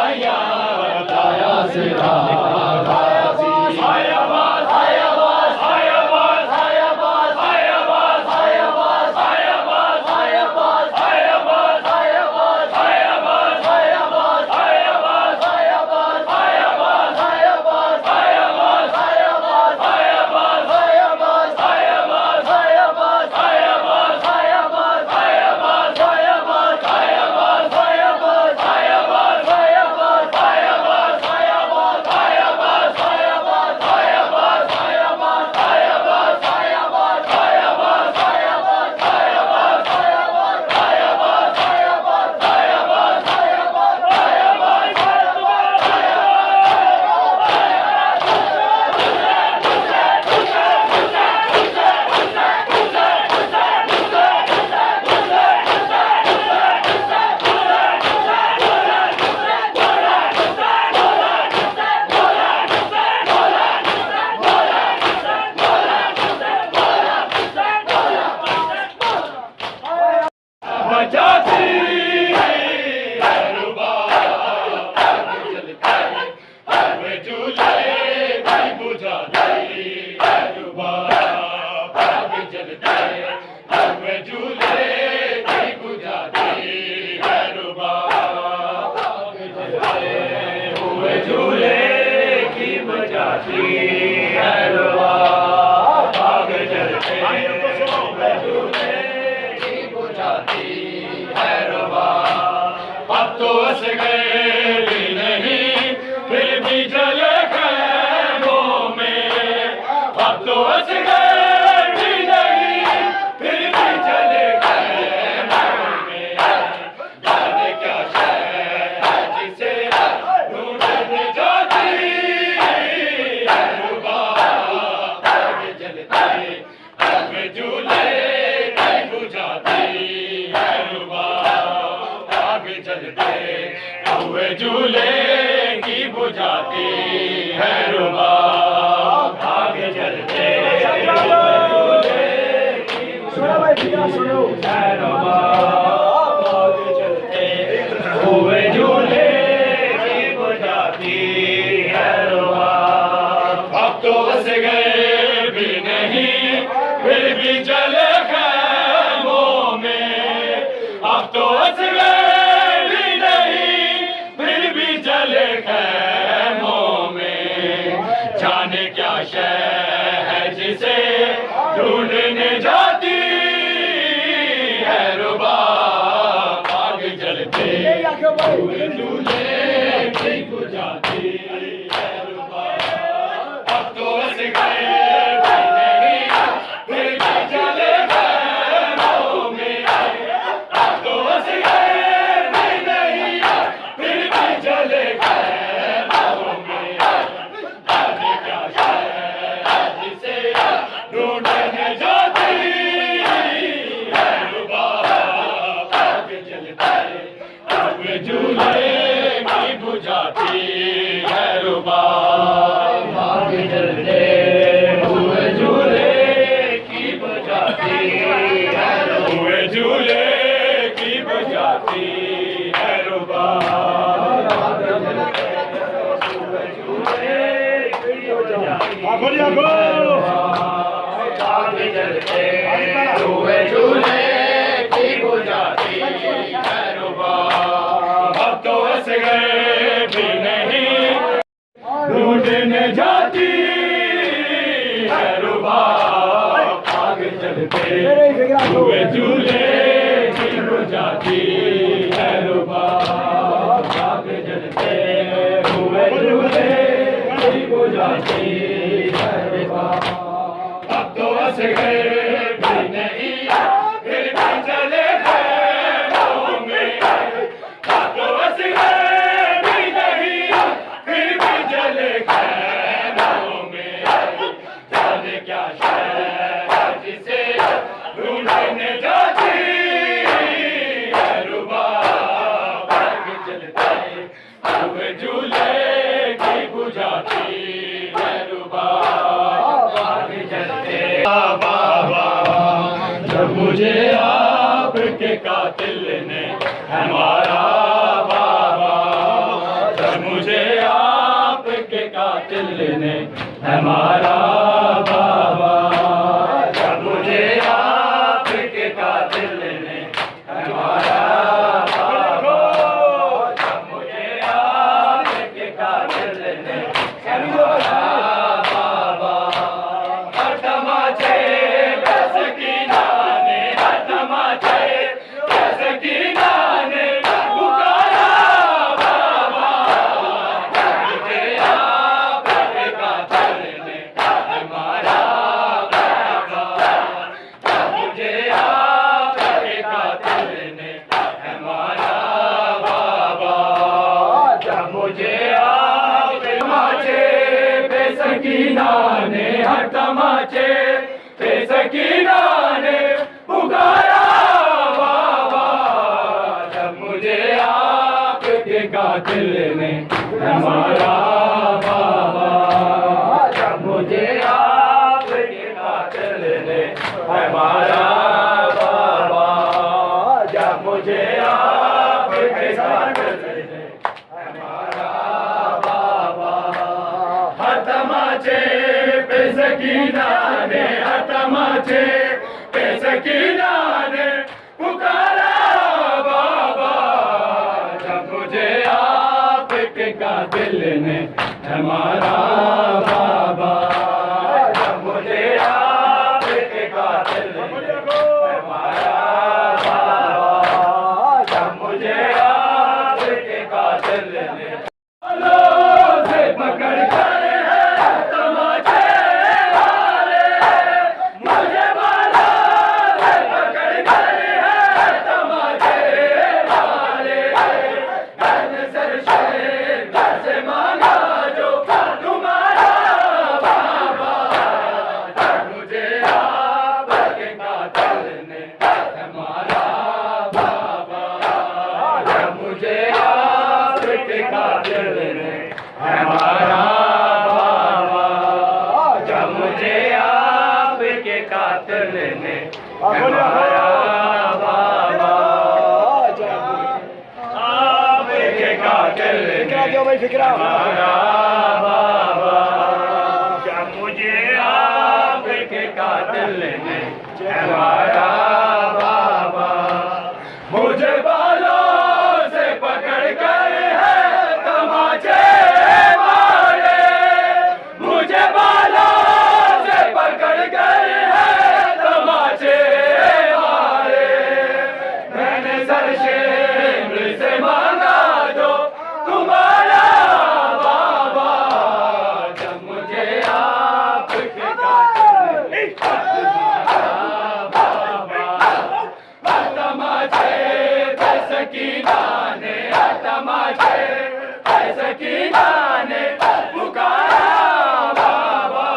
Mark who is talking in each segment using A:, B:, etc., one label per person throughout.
A: साया बताया सिरा झूले की बुझाती है रुबाब आगे चलते झूले की बुझाती है रुबाब आगे चलते हुए झूले की बुझाती है रुबाब अब तो बस गए भी नहीं फिर भी चले खैमों में अब तो बस गए जाने क्या शय है जिसे ढूंढने जाती है रुबाब आगे चलते हुए झूले की बुझाती है रुबाब अब तो बस गए फिर भी चले खैमों में अब तो बस गए भी नहीं फिर भी चले ढूंढने जाती है रुबाब आगे चलते हुए झूले की बुझाती है रुबाब आगे चलते हुए झूले की बुझाती है हुए झूले की बुझाती है रुबाब आगे चलते हुए झूले की बुझाती है आगे चलते हुए झूले की बुझाती है रुबाब अब तो बस गए भी नहीं ढूंढने जाती है रुबाब आगे चलते हुए झूले की बुझाती है रुबाब आगे चलते हुए झूले की बुझाती है रुबाब अब तो बस गए भी नहीं फिर भी चले खैमों में अब तो बस गए भी नहीं फिर भी चले खैमों में जाने क्या शय जिसे ढूंढने जाती है रुबाब आगे चलते हुए झूले की बुझाती है रुबाब आगे चलते बाबा जब मुझे आपके कातिल ने हमारा बाबा जब मुझे आपके कातिल ने है मारा बाबा, जब मुझे आपके कातिल ने है मारा बाबा, जब मुझे आपके कातिल ने है मारा बाबा। हर तमाचे बेसकीना ने, हर तमाचे बेसकीना ने पुकारा बाबा, मुझे आपके कातिल ने है मारा बाबा, मुझे आपके कातिल ने है मारा बाबा, जब मुझे आपके तमाचे बेसकीना ने, हर तमाचे बेसकीना ने पुकारा बाबा, जब मुझे आपके कातिल ने है मारा बाबा, जब मुझे आपके कातिल ने है मारा बाबा, जब मुझे आपके कातिल ने है मारा बाबा। हर तमाचे पे सकीना ने, हर तमाचे पे सकीना ने पुकारा बाबा, जब मुझे आपके कातिल ने है मारा बाबा, जब मुझे आपके कातिल ने है मारा बाबा, जब मुझे आपके कातिल ने बालों से पकड़ कर है तमाचे वाले, मुझे बालों से पकड़ कर है तमाचे वाले, मैंने सर से मांगा जो तुम्हारा बाबा, जब मुझे आपके कातिल ने है मारा बाबा, जब मुझे आपके कातिल ने है मारा बाबा, जब मुझे आपके कातिल ने है मारा बाबा, जब आपके कातिल ने है मारा बाबा, जब मुझे आपके कातिल ने है मारा बाबा। मुझे बालों से पकड़ कर है तमाचे वाले, मुझे बालों से पकड़ कर है तमाचे वाले, मैंने सरशेर से मांगा जो तुम्हारा बाबा, जब मुझे आपके कातिल ने सकीना ने, तमाचे सकीना ने पुकारा बाबा,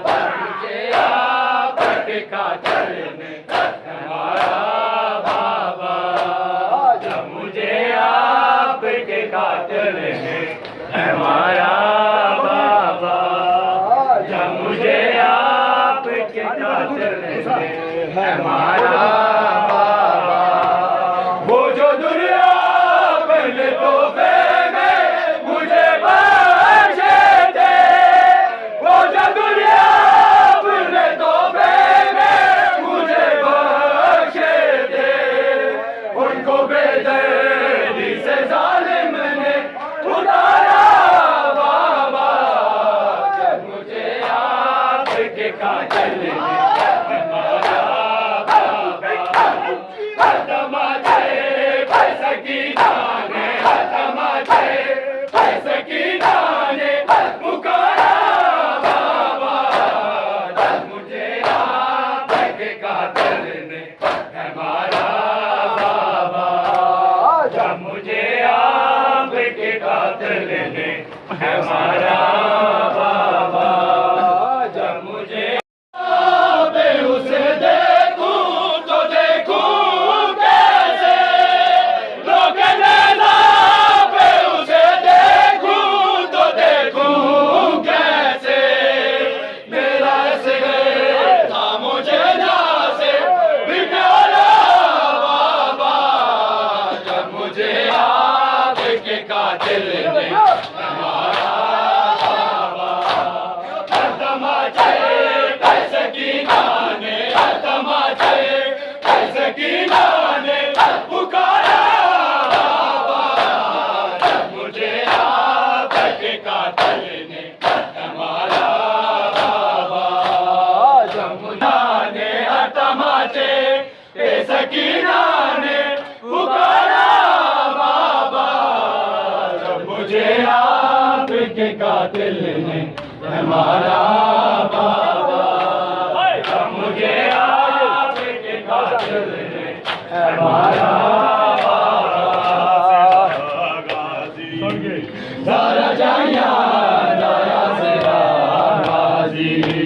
A: जब मुझे आपके कातिल ने है मारा बाबा, जब मुझे आपके कातिल ने है मारा बाबा, जब मुझे आपके कातिल ने है मारा बाबा। वो जो दुनिया पहले तोहफे में मुझे बख्शे थे, वो जो दुनिया पहले तोहफे में मुझे बख्शे थे, उनको बेदर्दी से जालिम ने उतारा बाबा, जब मुझे आपके कातिल ने है मारा बाबा, तमाचे सकीना ने, तमाचे सकीना ने पुकारा बाबा, जब मुझे आपके कातिल ने है मारा बाबा, जब मुझे आपके कातिल ने है मारा बाबा, जब मुझे उसे देखूं तो देखूं कैसे, लोग नैना पे उसे देखूं तो देखूं कैसे, मेरा असगर था मुझे ना से भी प्यारा बाबा, जब मुझे आपके कातिल ने हमारा बाबा तमाचे कैसे कीना ने तमाचे कैसे कीना ने पुकारा बाबा मुझे आपके कातिल ने हमारा बाबा जमुना ने तमाचे सकीना ने पुकारा बाबा जब मुझे आपके कातिल ने हमारा बाबा जब मुझे आपके कातिल ने हमारा बाबा सारा जाया गाजी